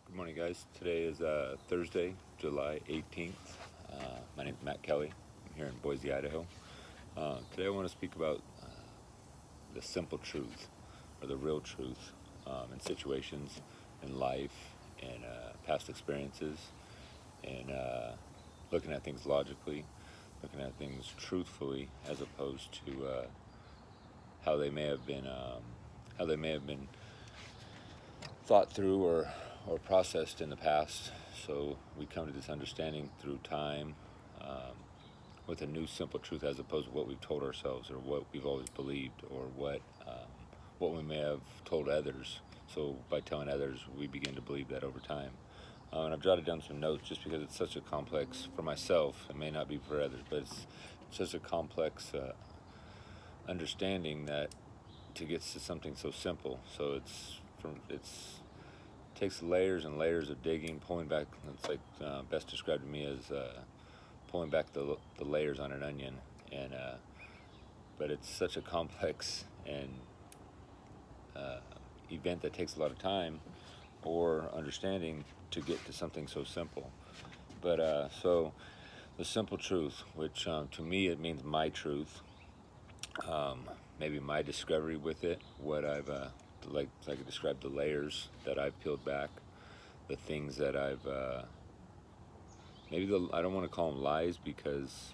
Good morning, guys. Today is Thursday, July 18th. My name is Matt Kelly. I'm here in Boise, Idaho. Today I want to speak about the simple truth or the real truth in situations, in life, in past experiences, and looking at things logically, looking at things truthfully, as opposed to how they may have been, how they may have been thought through or processed in the past. So we come to this understanding through time, um, with a new simple truth as opposed to what we've told ourselves or what we've always believed or what we may have told others. So by telling others, we begin to believe that over time. And I've jotted down some notes just because it's such a complex, for myself, it may not be for others, but it's such a complex understanding that to get to something so simple. So it's takes layers and layers of digging, pulling back. It's like best described to me as pulling back the layers on an onion, and but it's such a complex and uh, event that takes a lot of time or understanding to get to something so simple. But so the simple truth, which to me it means my truth, um, maybe my discovery with it, what I've like I described, the layers that I've peeled back, the things that I've I don't want to call them lies because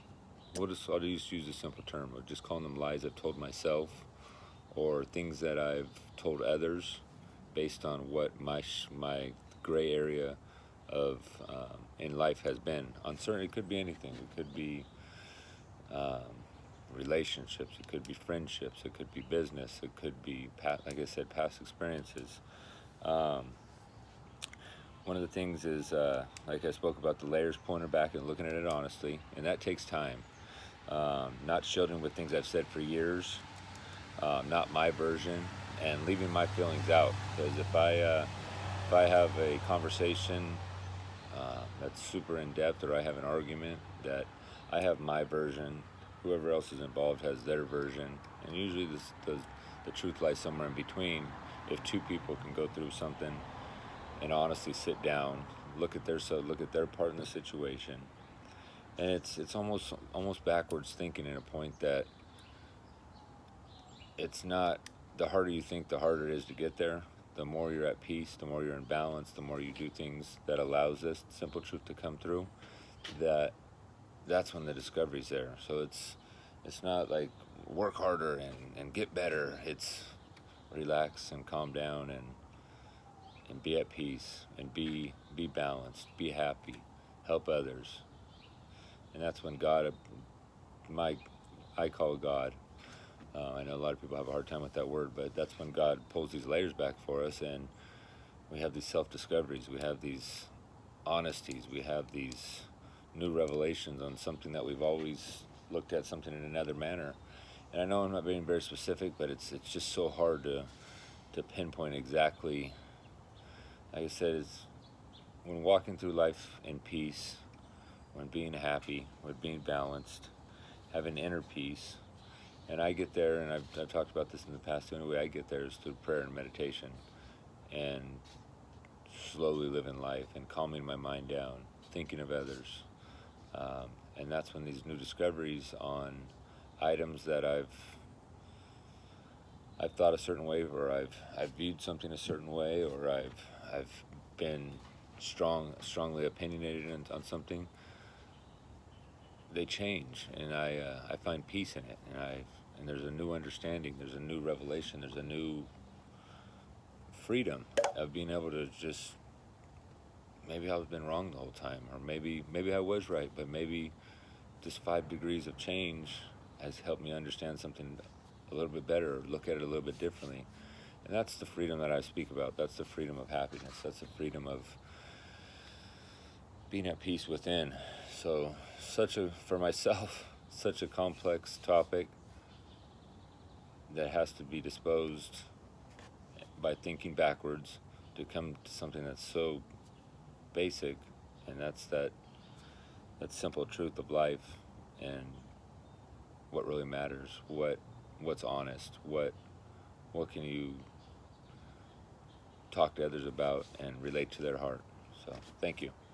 I'll just use a simple term of just calling them lies I've told myself or things that I've told others based on what my gray area of in life has been. Uncertain. It could be anything. It could be um, relationships. It could be friendships. It could be business. It could be like I said, past experiences. Um, One of the things is, like I spoke about, the layers, pointing back and looking at it honestly, and that takes time. Not shielding with things I've said for years, not my version, and leaving my feelings out. Because if I have a conversation that's super in depth, or I have an argument that I have my version, whoever else is involved has their version, and usually the truth lies somewhere in between. If two people can go through something and honestly sit down, look at their part in the situation, and it's almost backwards thinking in a point that it's not, the harder you think, the harder it is to get there. The more you're at peace, the more you're in balance, the more you do things that allows this simple truth to come through. That that's when the discovery's there. So it's not like work harder and get better. It's relax and calm down and be at peace and be balanced, be happy, help others, and that's when God, my I call God. I know a lot of people have a hard time with that word, but that's when God pulls these layers back for us, and we have these self discoveries, we have these honesties, we have these new revelations on something that we've always looked at something in another manner. And I know I'm not being very specific, but it's just so hard to pinpoint exactly. Like I said, is when walking through life in peace, when being happy, when being balanced, having inner peace. And I get there, and I've talked about this in the past. The only way I get there is through prayer and meditation, and slowly living life and calming my mind down, thinking of others. And that's when these new discoveries on items that I've thought a certain way, or I've viewed something a certain way, or I've been strongly opinionated on something. They change, and I find peace in it, and there's a new understanding, there's a new revelation, there's a new freedom of being able to just, maybe I've been wrong the whole time, or maybe I was right, but maybe this 5 degrees of change has helped me understand something a little bit better, or look at it a little bit differently. And that's the freedom that I speak about. That's the freedom of happiness. That's the freedom of being at peace within. So, for myself, such a complex topic that has to be disposed by thinking backwards to come to something that's so basic, and that's that simple truth of life and what really matters, what's honest, what can you talk to others about and relate to their heart. So thank you.